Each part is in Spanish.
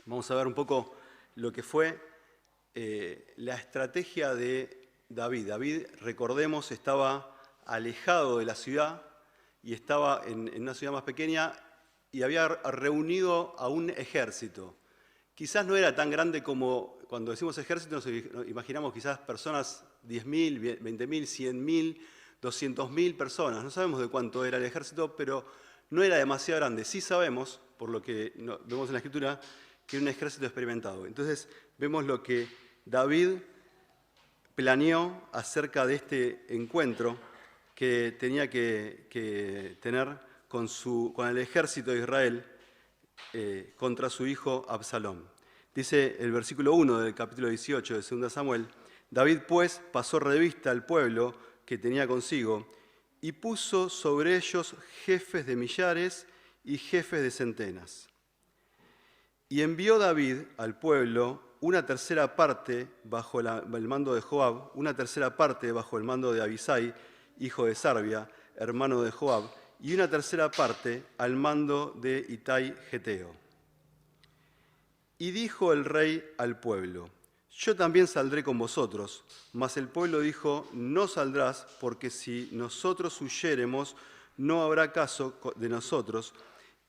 Vamos a ver un poco lo que fue la estrategia de David. David, recordemos, estaba alejado de la ciudad y estaba en una ciudad más pequeña y había reunido a un ejército. Quizás no era tan grande como cuando decimos ejército, nos imaginamos quizás personas 10.000, 20.000, 100.000, 200.000 personas. No sabemos de cuánto era el ejército, pero no era demasiado grande. Sí sabemos, por lo que vemos en la Escritura, que era un ejército experimentado. Entonces vemos lo que David planeó acerca de este encuentro que tenía que tener con el ejército de Israel contra su hijo Absalón. Dice el versículo 1 del capítulo 18 de 2 Samuel: David pues pasó revista al pueblo que tenía consigo y puso sobre ellos jefes de millares y jefes de centenas. Y envió David al pueblo una tercera parte bajo el mando de Joab, una tercera parte bajo el mando de Abisai, hijo de Sarbia, hermano de Joab, y una tercera parte al mando de Itai Geteo. Y dijo el rey al pueblo: yo también saldré con vosotros. Mas el pueblo dijo: no saldrás, porque si nosotros huyéremos, no habrá caso de nosotros,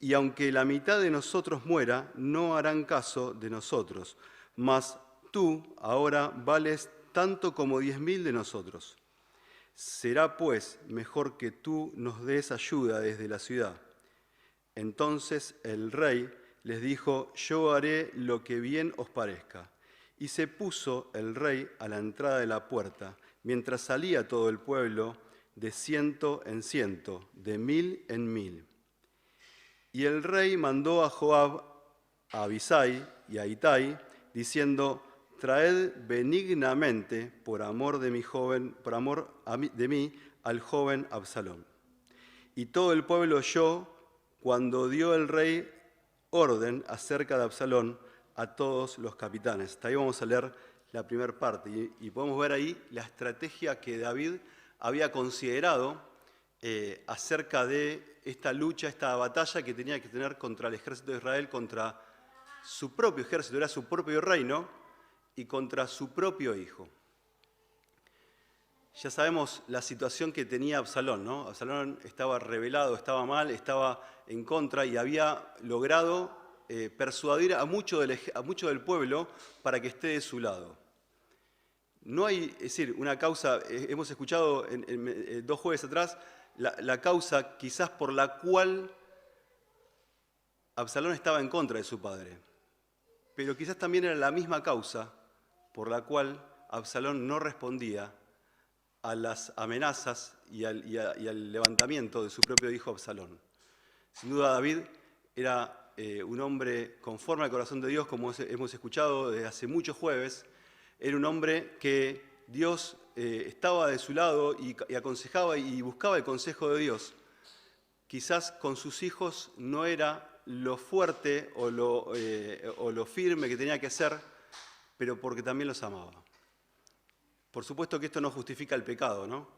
y aunque la mitad de nosotros muera, no harán caso de nosotros. Mas tú ahora vales tanto como 10.000 de nosotros. Será pues mejor que tú nos des ayuda desde la ciudad. Entonces el rey les dijo: yo haré lo que bien os parezca. Y se puso el rey a la entrada de la puerta, mientras salía todo el pueblo de 100 en 100, de 1000 en 1000. Y el rey mandó a Joab, a Abisai y a Itai, diciendo: traed benignamente, por amor de mi joven, por amor de mí, al joven Absalón. Y todo el pueblo oyó cuando dio el rey orden acerca de Absalón a todos los capitanes. Hasta ahí vamos a leer la primera parte y podemos ver ahí la estrategia que David había considerado acerca de esta lucha, esta batalla que tenía que tener contra el ejército de Israel, contra su propio ejército, era su propio reino, y contra su propio hijo. Ya sabemos la situación que tenía Absalón, ¿no? Absalón estaba rebelado, estaba mal, estaba en contra y había logrado persuadir a mucho del pueblo para que esté de su lado. No hay, es decir, una causa, hemos escuchado en 2 jueves atrás, la causa quizás por la cual Absalón estaba en contra de su padre, pero quizás también era la misma causa por la cual Absalón no respondía a las amenazas y al levantamiento de su propio hijo Absalón. Sin duda David era un hombre conforme al corazón de Dios, como hemos escuchado desde hace muchos jueves. Era un hombre que Dios estaba de su lado y aconsejaba y buscaba el consejo de Dios. Quizás con sus hijos no era lo fuerte o lo firme que tenía que ser, pero porque también los amaba. Por supuesto que esto no justifica el pecado, ¿no?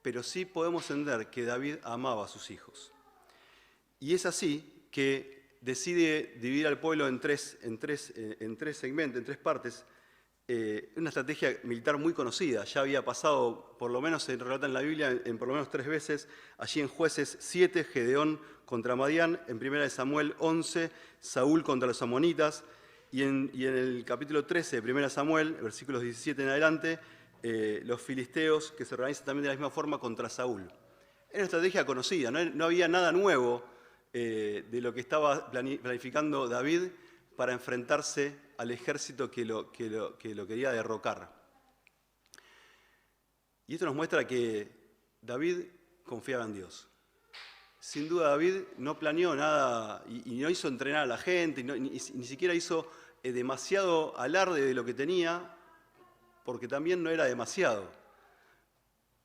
Pero sí podemos entender que David amaba a sus hijos. Y es así que decide dividir al pueblo en tres segmentos, en 3 partes. Una estrategia militar muy conocida. Ya había pasado, por lo menos se relata en la Biblia, en por lo menos 3 veces. Allí en Jueces 7, Gedeón contra Madián. En 1 Samuel 11, Saúl contra los amonitas. Y en el capítulo 13 de 1 Samuel, versículos 17 en adelante, los filisteos, que se organizan también de la misma forma contra Saúl. Era una estrategia conocida, no había nada nuevo de lo que estaba planificando David para enfrentarse al ejército que lo quería derrocar. Y esto nos muestra que David confiaba en Dios. Sin duda David no planeó nada y no hizo entrenar a la gente, ni siquiera hizo demasiado alarde de lo que tenía, porque también no era demasiado,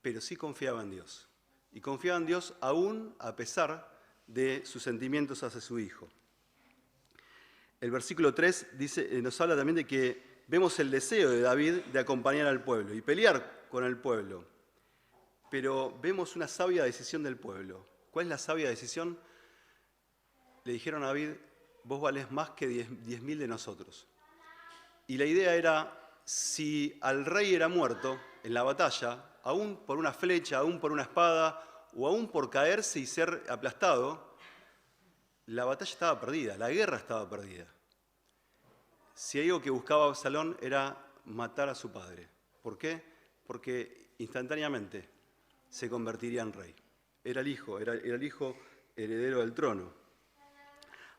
pero sí confiaba en Dios. Y confiaba en Dios aún a pesar de sus sentimientos hacia su hijo. El versículo 3 nos habla también de que vemos el deseo de David de acompañar al pueblo y pelear con el pueblo. Pero vemos una sabia decisión del pueblo. ¿Cuál es la sabia decisión? Le dijeron a David: vos valés más que 10.000 de nosotros. Y la idea era, si al rey era muerto en la batalla, aún por una flecha, aún por una espada, o aún por caerse y ser aplastado, la batalla estaba perdida, la guerra estaba perdida. Si algo que buscaba Absalón era matar a su padre. ¿Por qué? Porque instantáneamente se convertiría en rey. Era el hijo heredero del trono.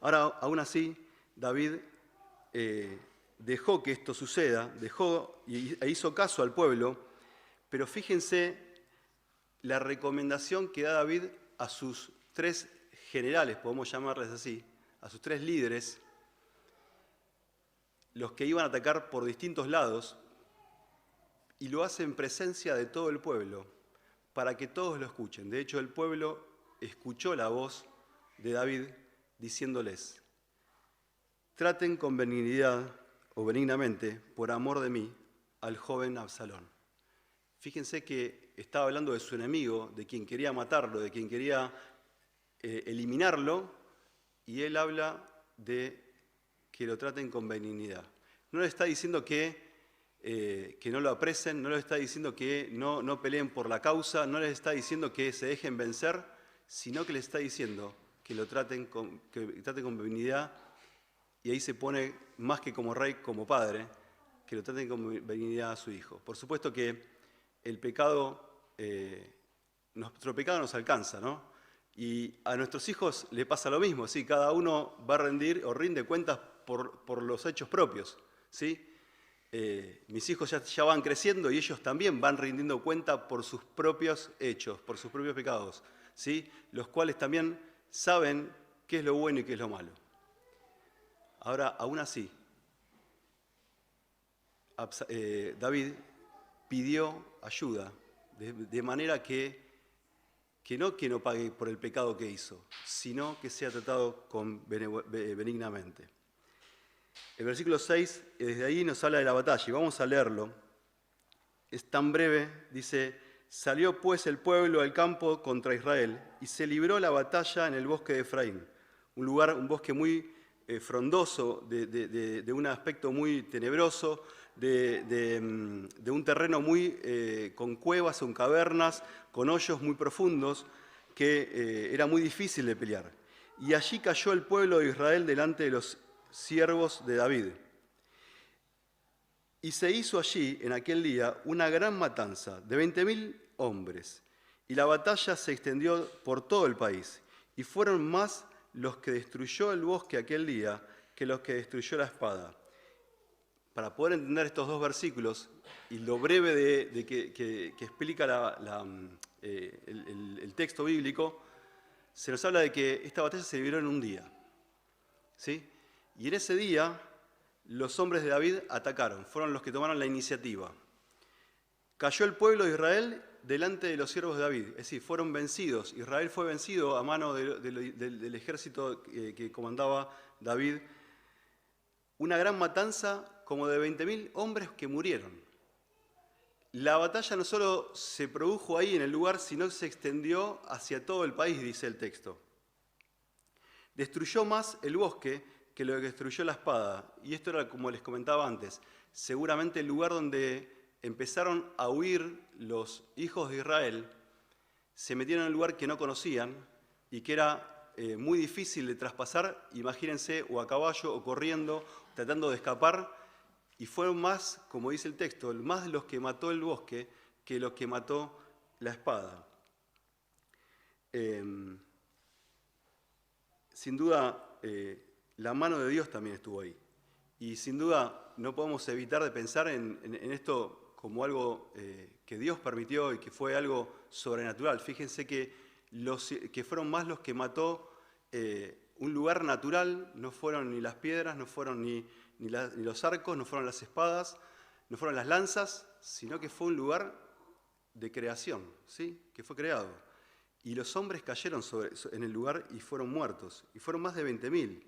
Ahora, aún así, David dejó que esto suceda, e hizo caso al pueblo, pero fíjense la recomendación que da David a sus 3 generales, podemos llamarles así, a sus 3 líderes, los que iban a atacar por distintos lados, y lo hace en presencia de todo el pueblo, para que todos lo escuchen. De hecho, el pueblo escuchó la voz de David diciéndoles: traten con benignidad o benignamente, por amor de mí, al joven Absalón. Fíjense que estaba hablando de su enemigo, de quien quería matarlo, de quien quería eliminarlo, y él habla de que lo traten con benignidad. No le está diciendo que no lo apresen, no le está diciendo que no peleen por la causa, no les está diciendo que se dejen vencer, sino que le está diciendo que lo traten con benignidad, y ahí se pone más que como rey, como padre, que lo traten con benignidad a su hijo. Por supuesto que el pecado, nuestro pecado nos alcanza, ¿no? Y a nuestros hijos le pasa lo mismo, ¿sí? Cada uno va a rendir o rinde cuentas por los hechos propios, ¿sí? Mis hijos ya van creciendo y ellos también van rindiendo cuenta por sus propios hechos, por sus propios pecados, ¿sí? Los cuales también saben qué es lo bueno y qué es lo malo. Ahora, aún así, David pidió ayuda, de manera que no pague por el pecado que hizo, sino que sea tratado benignamente. El versículo 6, desde ahí nos habla de la batalla, y vamos a leerlo. Es tan breve, dice: salió pues el pueblo al campo contra Israel, y se libró la batalla en el bosque de Efraín, un bosque muy frondoso, de un aspecto muy tenebroso, de un terreno muy con cuevas, con cavernas, con hoyos muy profundos, que era muy difícil de pelear. Y allí cayó el pueblo de Israel delante de los siervos de David. Y se hizo allí, en aquel día, una gran matanza de 20.000 hombres, y la batalla se extendió por todo el país, y fueron más los que destruyó el bosque aquel día que los que destruyó la espada. Para poder entender estos 2 versículos y lo breve que explica el texto bíblico, se nos habla de que esta batalla se libró en un día, ¿sí? Y en ese día los hombres de David atacaron, fueron los que tomaron la iniciativa. Cayó el pueblo de Israel delante de los siervos de David, es decir, fueron vencidos. Israel fue vencido a mano del ejército que comandaba David. Una gran matanza como de 20.000 hombres que murieron. La batalla no solo se produjo ahí en el lugar, sino que se extendió hacia todo el país, dice el texto. Destruyó más el bosque que lo que destruyó la espada. Y esto era, como les comentaba antes, seguramente el lugar donde empezaron a huir los hijos de Israel, se metieron en un lugar que no conocían y que era muy difícil de traspasar, imagínense, o a caballo o corriendo, tratando de escapar, y fueron más, como dice el texto, más los que mató el bosque que los que mató la espada. Sin duda, la mano de Dios también estuvo ahí. Y sin duda no podemos evitar de pensar en esto como algo que Dios permitió y que fue algo sobrenatural. Fíjense que fueron más los que mató un lugar natural, no fueron ni las piedras, no fueron ni los arcos, no fueron las espadas, no fueron las lanzas, sino que fue un lugar de creación, ¿sí? Que fue creado. Y los hombres cayeron en el lugar y fueron muertos, y fueron más de 20.000.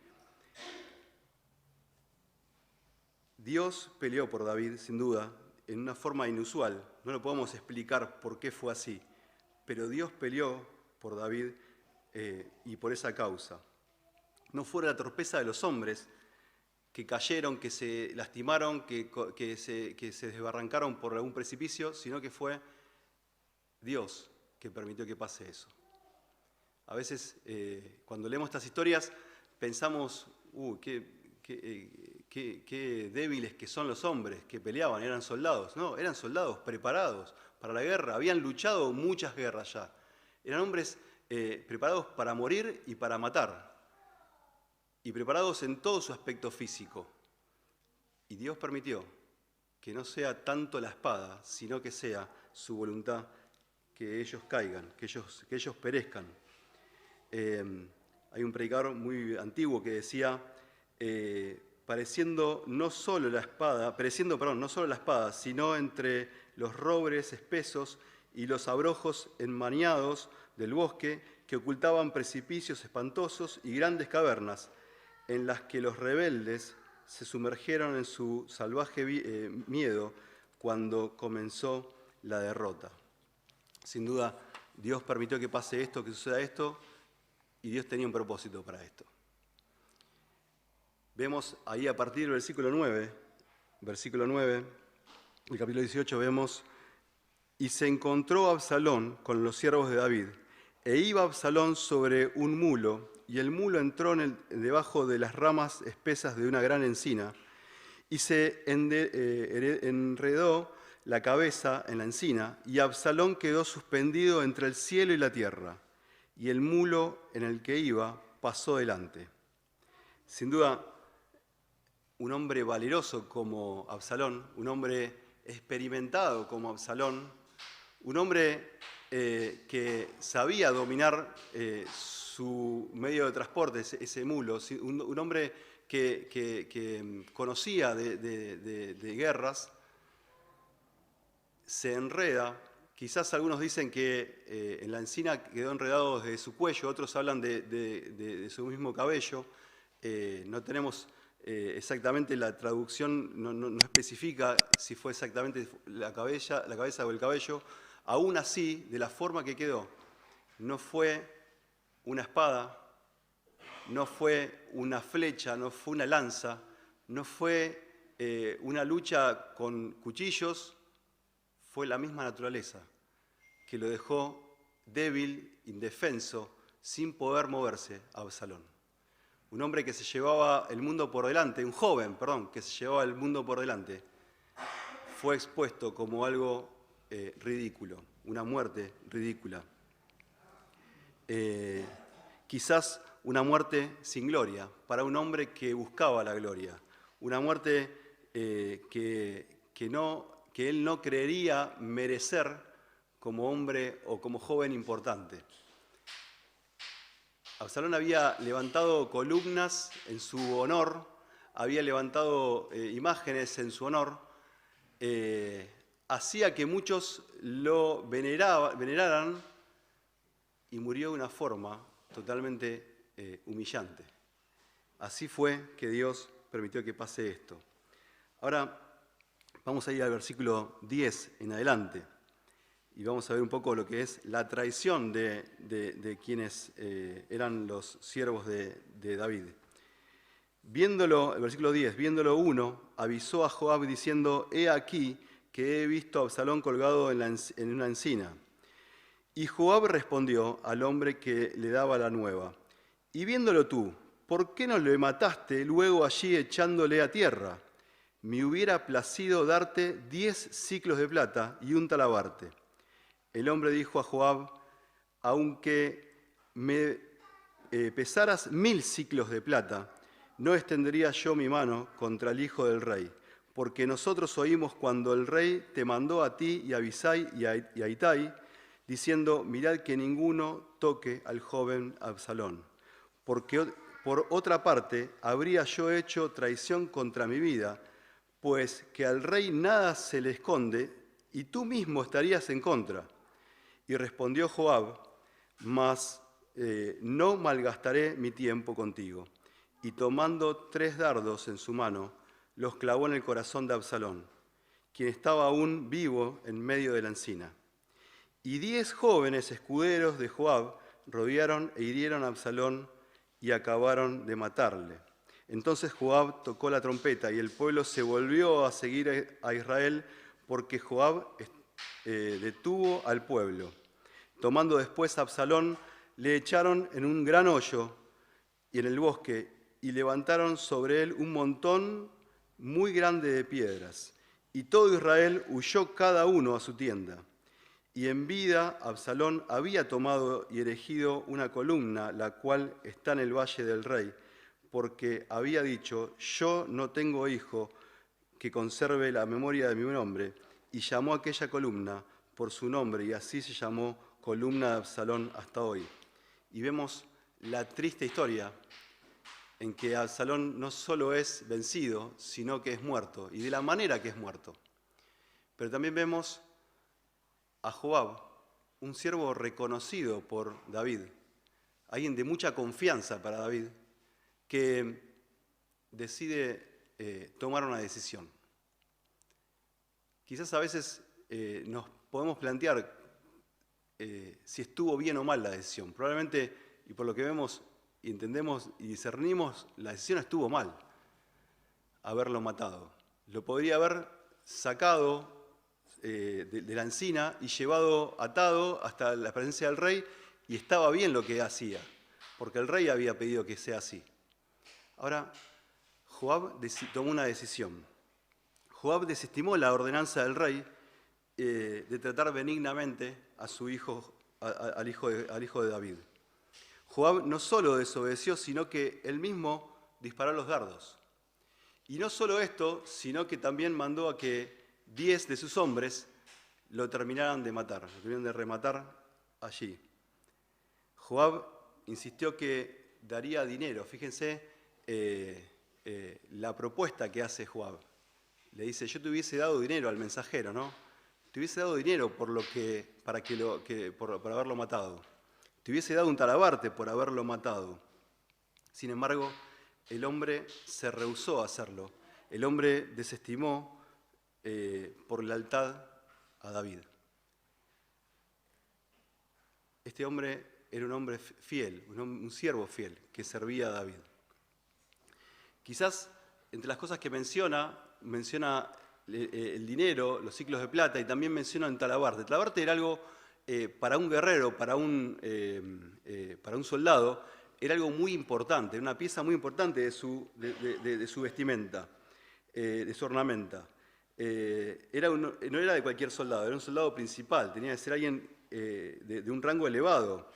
Dios peleó por David, sin duda, en una forma inusual. No lo podemos explicar por qué fue así, pero Dios peleó por David y por esa causa. no fuera la torpeza de los hombres que cayeron, que se lastimaron, que se desbarrancaron por algún precipicio, sino que fue Dios que permitió que pase eso. A veces, cuando leemos estas historias, pensamos, qué débiles que son los hombres que peleaban, eran soldados. No, eran soldados preparados para la guerra, habían luchado muchas guerras ya. Eran hombres preparados para morir y para matar, y preparados en todo su aspecto físico. Y Dios permitió que no sea tanto la espada, sino que sea su voluntad que ellos caigan, que ellos perezcan. Hay un predicador muy antiguo que decía, pereciendo no solo la espada, sino entre los robres espesos y los abrojos enmarañados del bosque que ocultaban precipicios espantosos y grandes cavernas en las que los rebeldes se sumergieron en su salvaje miedo cuando comenzó la derrota. Sin duda, Dios permitió que pase esto, que suceda esto, y Dios tenía un propósito para esto. Vemos ahí a partir del versículo 9, del capítulo 18, vemos, y se encontró Absalón con los siervos de David, e iba Absalón sobre un mulo, y el mulo entró debajo de las ramas espesas de una gran encina, y se enredó la cabeza en la encina, y Absalón quedó suspendido entre el cielo y la tierra, y el mulo en el que iba pasó delante. Sin duda, un hombre valeroso como Absalón, un hombre experimentado como Absalón, un hombre que sabía dominar su medio de transporte, ese mulo, un hombre que conocía de guerras, se enreda. Quizás algunos dicen que en la encina quedó enredado desde su cuello, otros hablan de su mismo cabello. No tenemos exactamente la traducción, no especifica si fue exactamente la cabeza o el cabello. Aún así, de la forma que quedó, no fue una espada, no fue una flecha, no fue una lanza, no fue una lucha con cuchillos, fue la misma naturaleza que lo dejó débil, indefenso, sin poder moverse a Absalón. Un hombre que se llevaba el mundo por delante, un joven, que se llevaba el mundo por delante, fue expuesto como algo ridículo, una muerte ridícula. Quizás una muerte sin gloria, para un hombre que buscaba la gloria, una muerte que él no creería merecer como hombre o como joven importante. Absalón había levantado columnas en su honor, había levantado imágenes en su honor, hacía que muchos lo veneraran y murió de una forma totalmente humillante. Así fue que Dios permitió que pase esto. Ahora vamos a ir al versículo 10 en adelante y vamos a ver un poco lo que es la traición de quienes eran los siervos de David. Viéndolo, el versículo 10, viéndolo uno, avisó a Joab diciendo, he aquí que he visto a Absalón colgado en una encina. Y Joab respondió al hombre que le daba la nueva, y viéndolo tú, ¿por qué no le mataste luego allí echándole a tierra? Me hubiera placido darte 10 siclos de plata y un talabarte. El hombre dijo a Joab, aunque me pesaras 1000 siclos de plata, no extendería yo mi mano contra el hijo del rey, porque nosotros oímos cuando el rey te mandó a ti y a Abisai y a Itai, diciendo, mirad que ninguno toque al joven Absalón, porque por otra parte habría yo hecho traición contra mi vida, pues que al rey nada se le esconde y tú mismo estarías en contra. Y respondió Joab, mas no malgastaré mi tiempo contigo. Y tomando 3 dardos en su mano, los clavó en el corazón de Absalón, quien estaba aún vivo en medio de la encina. Y 10 jóvenes escuderos de Joab rodearon e hirieron a Absalón y acabaron de matarle. Entonces Joab tocó la trompeta y el pueblo se volvió a seguir a Israel porque Joab detuvo al pueblo. Tomando después a Absalón, le echaron en un gran hoyo y en el bosque y levantaron sobre él un montón muy grande de piedras. Y todo Israel huyó cada uno a su tienda. Y en vida Absalón había tomado y erigido una columna, la cual está en el valle del rey, porque había dicho, yo no tengo hijo que conserve la memoria de mi nombre, y llamó a aquella columna por su nombre, y así se llamó columna de Absalón hasta hoy. Y vemos la triste historia en que Absalón no solo es vencido, sino que es muerto, y de la manera que es muerto. Pero también vemos a Joab, un siervo reconocido por David, alguien de mucha confianza para David, que decide tomar una decisión. Quizás a veces nos podemos plantear si estuvo bien o mal la decisión. Probablemente, y por lo que vemos, entendemos y discernimos, la decisión estuvo mal, haberlo matado. Lo podría haber sacado de la encina y llevado atado hasta la presencia del rey, y estaba bien lo que hacía, porque el rey había pedido que sea así. Ahora, Joab tomó una decisión. Joab desestimó la ordenanza del rey de tratar benignamente a su hijo, al hijo de David. Joab no solo desobedeció, sino que él mismo disparó los dardos. Y no solo esto, sino que también mandó a que 10 de sus hombres lo terminaran de matar, lo terminaran de rematar allí. Joab insistió que daría dinero. Fíjense la propuesta que hace Joab. Le dice, yo te hubiese dado dinero al mensajero, ¿no? Te hubiese dado dinero por haberlo matado. Te hubiese dado un talabarte por haberlo matado. Sin embargo, el hombre se rehusó a hacerlo. El hombre desestimó por lealtad a David. Este hombre era un hombre fiel, un siervo fiel que servía a David. Quizás entre las cosas que menciona el dinero, los ciclos de plata, y también menciona un talabarte. El talabarte era algo para un guerrero, para un soldado, era algo muy importante, una pieza muy importante de su vestimenta, de su ornamenta. No era de cualquier soldado, era un soldado principal, tenía que ser alguien de un rango elevado,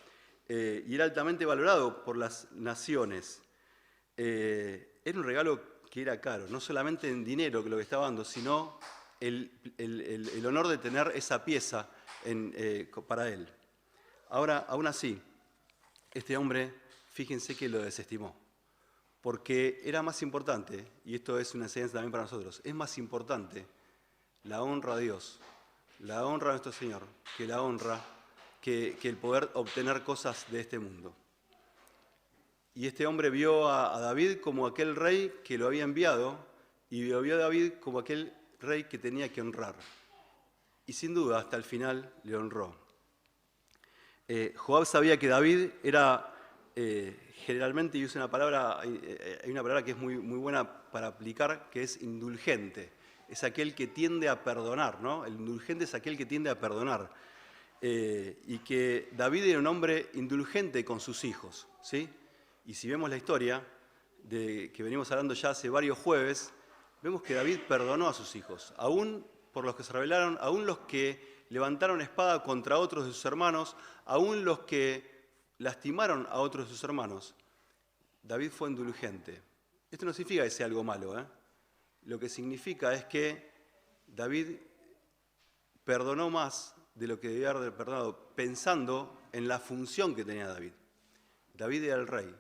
y era altamente valorado por las naciones. Era un regalo que era caro, no solamente en dinero que lo que estaba dando, sino el honor de tener esa pieza para él. Ahora, aún así, este hombre, fíjense que lo desestimó, porque era más importante, y esto es una enseñanza también para nosotros, es más importante la honra a Dios, la honra a nuestro Señor, que la honra, que el poder obtener cosas de este mundo. Y este hombre vio a David como aquel rey que lo había enviado, y lo vio a David como aquel rey que tenía que honrar. Y sin duda, hasta el final, le honró. Joab sabía que David era, generalmente, y usa una palabra, hay una palabra que es muy, muy buena para aplicar, que es indulgente. Es aquel que tiende a perdonar, ¿no? El indulgente es aquel que tiende a perdonar. Y que David era un hombre indulgente con sus hijos, ¿sí? Y si vemos la historia que venimos hablando ya hace varios jueves, vemos que David perdonó a sus hijos, aún por los que se rebelaron, aún los que levantaron espada contra otros de sus hermanos, aún los que lastimaron a otros de sus hermanos. David fue indulgente. Esto no significa que sea algo malo, ¿eh? Lo que significa es que David perdonó más de lo que debía haber perdonado, pensando en la función que tenía David. David era el rey.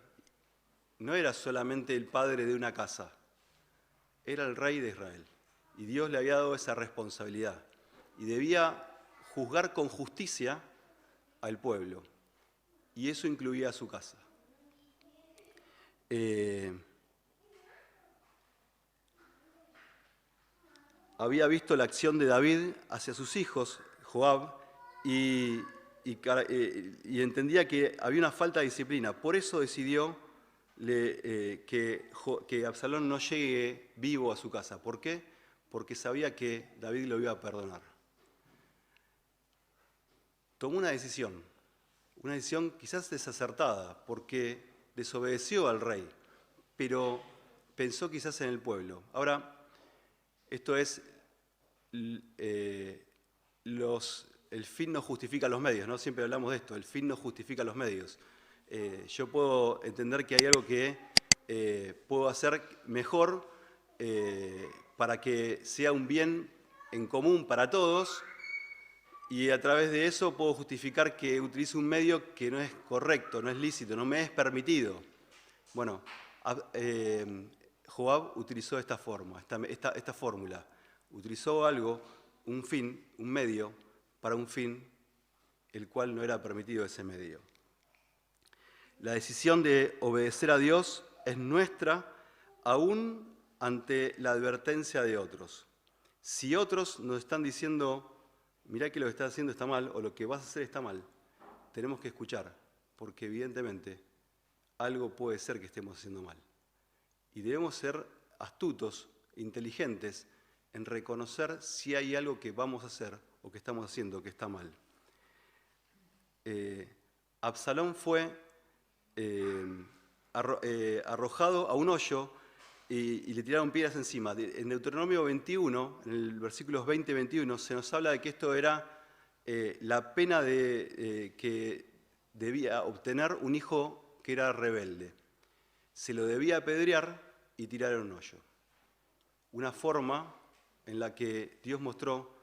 No era solamente el padre de una casa, era el rey de Israel. Y Dios le había dado esa responsabilidad. Y debía juzgar con justicia al pueblo. Y eso incluía a su casa. Había visto la acción de David hacia sus hijos, Joab, y entendía que había una falta de disciplina. Por eso decidió que Absalón no llegue vivo a su casa. ¿Por qué? Porque sabía que David lo iba a perdonar. Tomó una decisión quizás desacertada, porque desobedeció al rey, pero pensó quizás en el pueblo. Ahora, esto es, el fin no justifica los medios, ¿no? Siempre hablamos de esto, el fin no justifica los medios. Yo puedo entender que hay algo que puedo hacer mejor para que sea un bien en común para todos, y a través de eso puedo justificar que utilice un medio que no es correcto, no es lícito, no me es permitido. Bueno, Joab utilizó esta fórmula. Utilizó algo, un fin, un medio, para un fin el cual no era permitido ese medio. La decisión de obedecer a Dios es nuestra aún ante la advertencia de otros. Si otros nos están diciendo, mirá que lo que estás haciendo está mal o lo que vas a hacer está mal, tenemos que escuchar, porque evidentemente algo puede ser que estemos haciendo mal. Y debemos ser astutos, inteligentes, en reconocer si hay algo que vamos a hacer o que estamos haciendo que está mal. Absalón fue arrojado a un hoyo y le tiraron piedras encima. En Deuteronomio 21, en el versículos 20 y 21, se nos habla de que esto era la pena que debía obtener un hijo que era rebelde. Se lo debía apedrear y tirar en un hoyo. Una forma en la que Dios mostró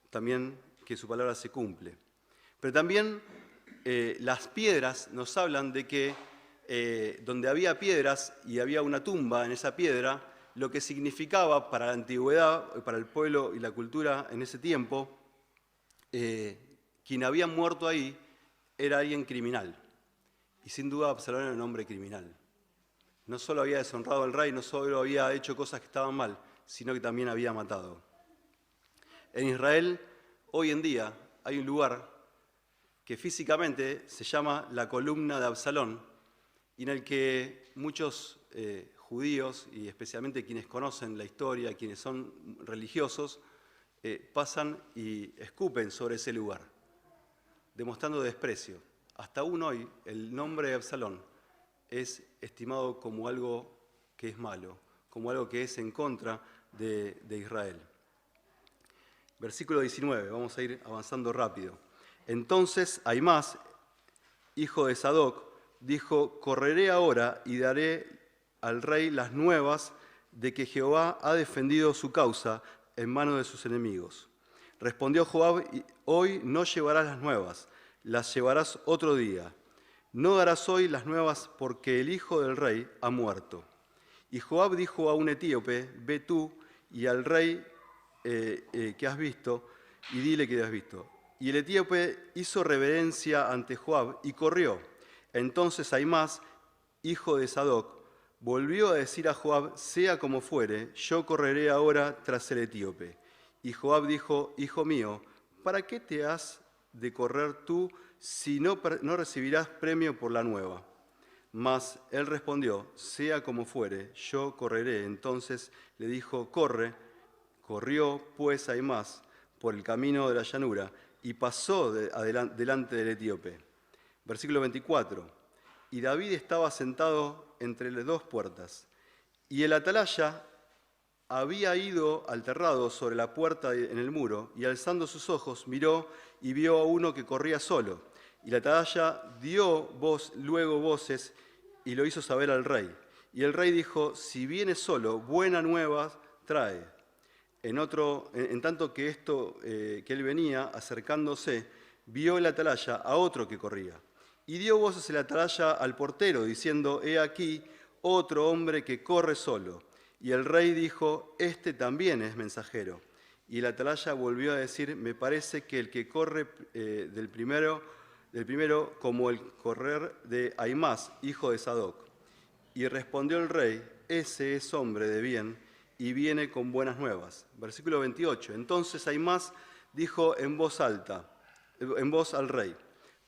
también que su palabra se cumple. Pero también las piedras nos hablan de que donde había piedras y había una tumba en esa piedra, lo que significaba para la antigüedad, para el pueblo y la cultura en ese tiempo, quien había muerto ahí era alguien criminal. Y sin duda Absalón era un hombre criminal. No solo había deshonrado al rey, no solo había hecho cosas que estaban mal, sino que también había matado. En Israel, hoy en día, hay un lugar que físicamente se llama la columna de Absalón, y en el que muchos judíos, y especialmente quienes conocen la historia, quienes son religiosos, pasan y escupen sobre ese lugar, demostrando desprecio. Hasta aún hoy, el nombre de Absalón es estimado como algo que es malo, como algo que es en contra de Israel. Versículo 19, vamos a ir avanzando rápido. Entonces Ahimás, hijo de Sadoc, dijo: correré ahora y daré al rey las nuevas de que Jehová ha defendido su causa en manos de sus enemigos. Respondió Joab: hoy no llevarás las nuevas, las llevarás otro día. No darás hoy las nuevas porque el hijo del rey ha muerto. Y Joab dijo a un etíope: ve tú y al rey que has visto, y dile que has visto. Y el etíope hizo reverencia ante Joab y corrió. Entonces Ahimás, hijo de Sadoc, volvió a decir a Joab: sea como fuere, yo correré ahora tras el etíope. Y Joab dijo: hijo mío, ¿para qué te has de correr tú si no recibirás premio por la nueva? Mas él respondió: sea como fuere, yo correré. Entonces le dijo: corre. Corrió pues Ahimás por el camino de la llanura y pasó delante del etíope. Versículo 24. Y David estaba sentado entre las dos puertas, y el atalaya había ido al terrado sobre la puerta en el muro, y alzando sus ojos miró y vio a uno que corría solo. Y la atalaya dio luego voces y lo hizo saber al rey. Y el rey dijo: si viene solo, buena nueva trae. En tanto que que él venía acercándose, vio el atalaya a otro que corría. Y dio voces el atalaya al portero, diciendo: he aquí otro hombre que corre solo. Y el rey dijo: este también es mensajero. Y el atalaya volvió a decir: me parece que el que corre del primero como el correr de Ahimás, hijo de Sadoc. Y respondió el rey: ese es hombre de bien y viene con buenas nuevas. Versículo 28. Entonces Ahimás dijo en voz alta, en voz al rey: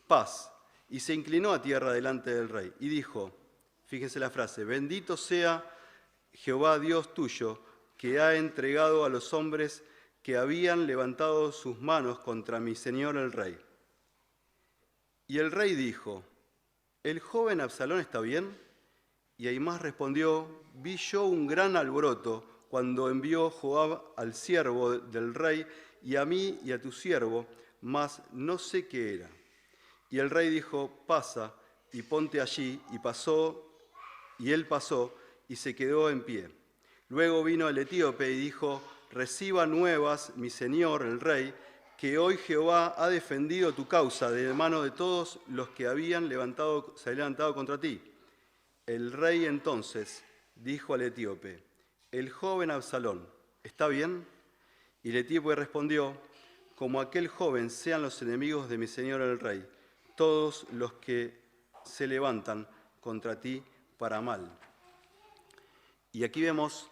paz. Y se inclinó a tierra delante del rey y dijo: Fíjense la frase, bendito sea Jehová Dios tuyo, que ha entregado a los hombres que habían levantado sus manos contra mi señor el rey. Y el rey dijo, ¿el joven Absalón está bien? Y Ahimás respondió, vi yo un gran alboroto cuando envió Joab al siervo del rey y a mí y a tu siervo, mas no sé qué era. Y el rey dijo, pasa y ponte allí, y él pasó y se quedó en pie. Luego vino el etíope y dijo, reciba nuevas, mi señor el rey, que hoy Jehová ha defendido tu causa de mano de todos los que se habían levantado contra ti. El rey entonces dijo al etíope, el joven Absalón, ¿está bien? Y el etíope respondió, como aquel joven sean los enemigos de mi señor el rey, todos los que se levantan contra ti para mal. Y aquí vemos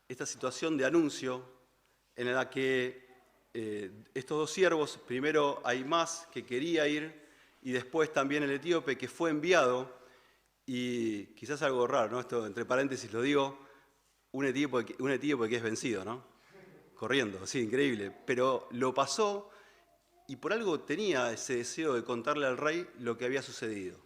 esta situación de anuncio en la que estos dos siervos, primero Ahimás que quería ir y después también el etíope que fue enviado, y quizás algo raro, ¿no? Esto entre paréntesis lo digo, un etíope que es vencido, ¿no? Corriendo, sí, increíble, pero lo pasó y por algo tenía ese deseo de contarle al rey lo que había sucedido.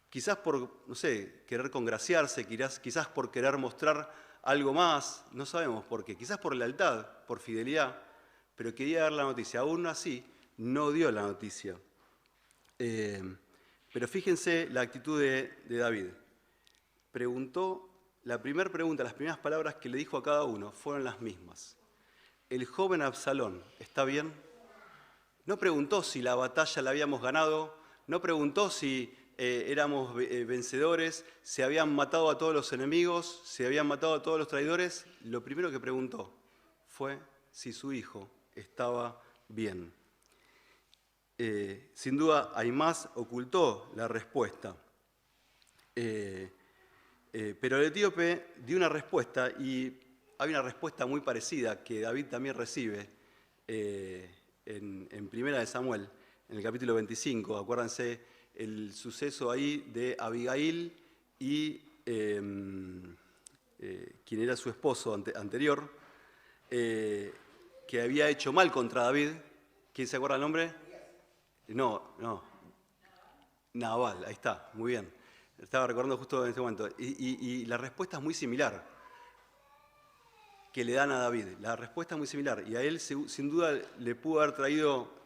Quizás por, no sé, querer congraciarse, quizás por querer mostrar algo más, no sabemos por qué, quizás por lealtad, por fidelidad, pero quería dar la noticia. Aún así, no dio la noticia. Pero fíjense la actitud de David. Preguntó, la primera pregunta, las primeras palabras que le dijo a cada uno fueron las mismas. El joven Absalón, ¿está bien? No preguntó si la batalla la habíamos ganado, no preguntó si éramos vencedores, se habían matado a todos los enemigos, se habían matado a todos los traidores. Lo primero que preguntó fue si su hijo estaba bien. Sin duda, Ahimás ocultó la respuesta. Pero el etíope dio una respuesta y hay una respuesta muy parecida que David también recibe en Primera de Samuel, en el capítulo 25. Acuérdense el suceso ahí de Abigail y quien era su esposo anterior, que había hecho mal contra David. ¿Quién se acuerda el nombre? No. Nabal, ahí está, muy bien. Estaba recordando justo en ese momento. Y la respuesta es muy similar que le dan a David. La respuesta es muy similar. Y a él sin duda le pudo haber traído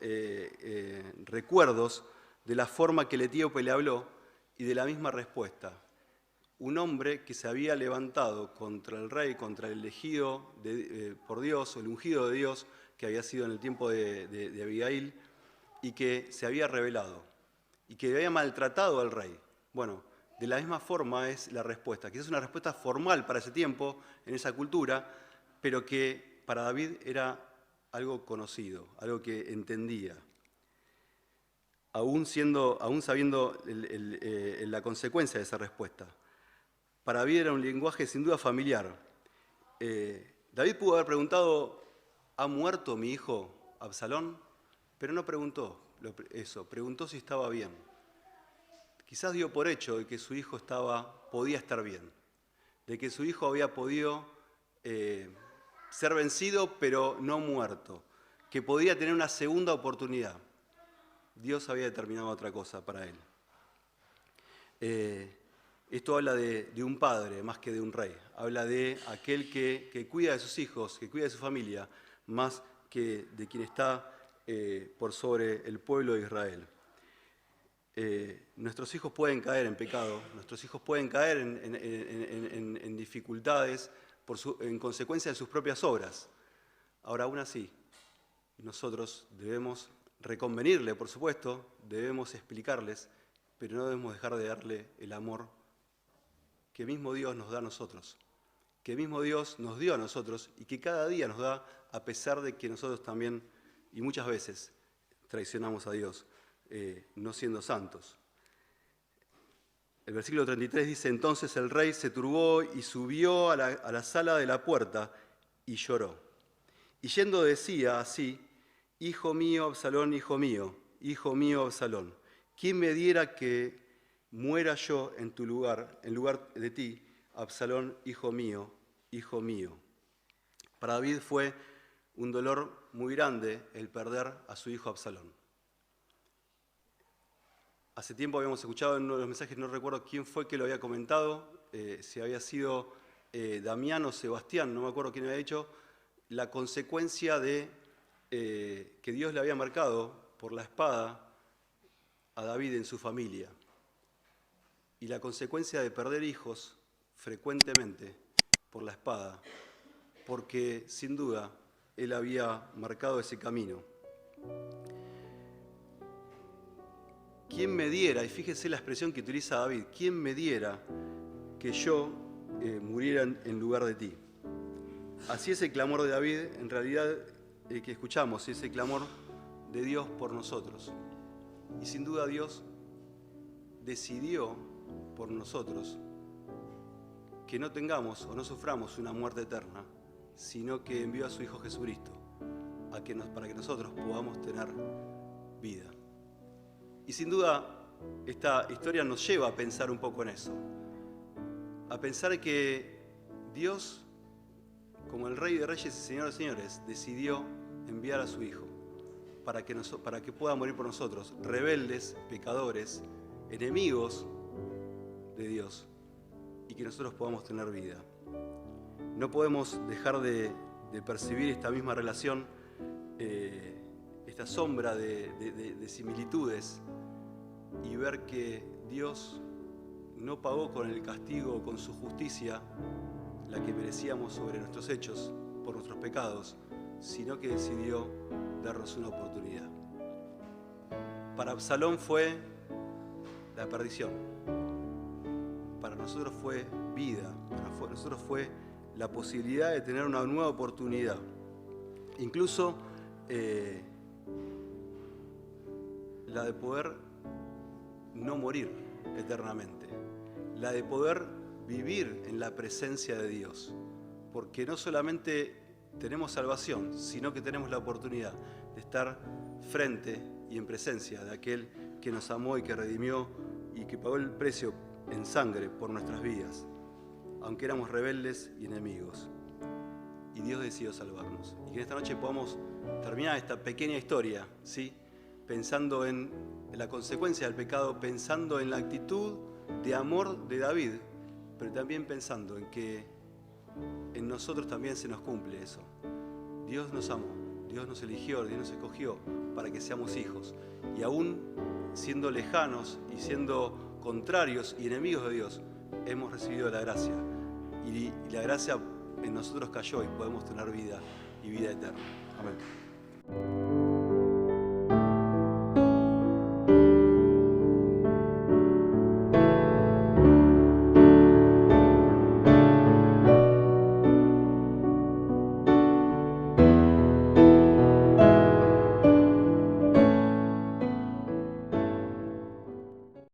recuerdos de la forma que el etíope le habló y de la misma respuesta. Un hombre que se había levantado contra el rey, contra el elegido por Dios, o el ungido de Dios, que había sido en el tiempo de Abigail, y que se había rebelado, y que había maltratado al rey. Bueno, de la misma forma es la respuesta. Quizás una respuesta formal para ese tiempo, en esa cultura, pero que para David era algo conocido, algo que entendía. Aún sabiendo la consecuencia de esa respuesta. Para David era un lenguaje sin duda familiar. David pudo haber preguntado, ¿ha muerto mi hijo Absalón? Pero no preguntó eso, preguntó si estaba bien. Quizás dio por hecho de que su hijo podía estar bien, de que su hijo había podido ser vencido pero no muerto, que podía tener una segunda oportunidad. Dios había determinado otra cosa para él. Esto habla de un padre más que de un rey. Habla de aquel que cuida de sus hijos, que cuida de su familia, más que de quien está por sobre el pueblo de Israel. Nuestros hijos pueden caer en pecado, nuestros hijos pueden caer en dificultades en consecuencia de sus propias obras. Ahora, aún así, nosotros debemos reconvenirle, por supuesto, debemos explicarles, pero no debemos dejar de darle el amor que mismo Dios nos da a nosotros, que mismo Dios nos dio a nosotros y que cada día nos da, a pesar de que nosotros también, y muchas veces, traicionamos a Dios, no siendo santos. El versículo 33 dice, entonces el rey se turbó y subió a la sala de la puerta y lloró. Y yendo decía así, hijo mío, Absalón, hijo mío, Absalón, ¿quién me diera que muera yo en tu lugar, en lugar de ti, Absalón, hijo mío, hijo mío. Para David fue un dolor muy grande el perder a su hijo Absalón. Hace tiempo habíamos escuchado en uno de los mensajes, no recuerdo quién fue que lo había comentado, si había sido Damián o Sebastián, no me acuerdo quién había dicho, la consecuencia de que Dios le había marcado por la espada a David en su familia. Y la consecuencia de perder hijos frecuentemente por la espada, porque sin duda él había marcado ese camino. ¿Quién me diera, y fíjese la expresión que utiliza David, quién me diera que yo muriera en lugar de ti? Así es el clamor de David, en realidad el que escuchamos, es el clamor de Dios por nosotros. Y sin duda Dios decidió por nosotros que no tengamos o no suframos una muerte eterna, sino que envió a su Hijo Jesucristo para que nosotros podamos tener vida. Y sin duda esta historia nos lleva a pensar un poco en eso, a pensar que Dios, como el Rey de Reyes y Señor de Señores, decidió enviar a su Hijo para que pueda morir por nosotros, rebeldes, pecadores, enemigos de Dios, y que nosotros podamos tener vida. No podemos dejar de percibir esta misma relación, esta sombra de similitudes, y ver que Dios no pagó con el castigo o con su justicia la que merecíamos sobre nuestros hechos por nuestros pecados, sino que decidió darnos una oportunidad. Para Absalón fue la perdición, para nosotros fue vida, para nosotros fue la posibilidad de tener una nueva oportunidad, incluso la de poder no morir eternamente, la de poder vivir en la presencia de Dios, porque no solamente tenemos salvación, sino que tenemos la oportunidad de estar frente y en presencia de aquel que nos amó y que redimió y que pagó el precio en sangre por nuestras vidas, aunque éramos rebeldes y enemigos. Y Dios decidió salvarnos. Y que en esta noche podamos terminar esta pequeña historia, ¿sí?, pensando en la consecuencia del pecado, pensando en la actitud de amor de David, pero también pensando en que en nosotros también se nos cumple eso. Dios nos amó, Dios nos eligió, Dios nos escogió para que seamos hijos. Y aún siendo lejanos y siendo contrarios y enemigos de Dios, hemos recibido la gracia. Y la gracia en nosotros cayó y podemos tener vida y vida eterna. Amén.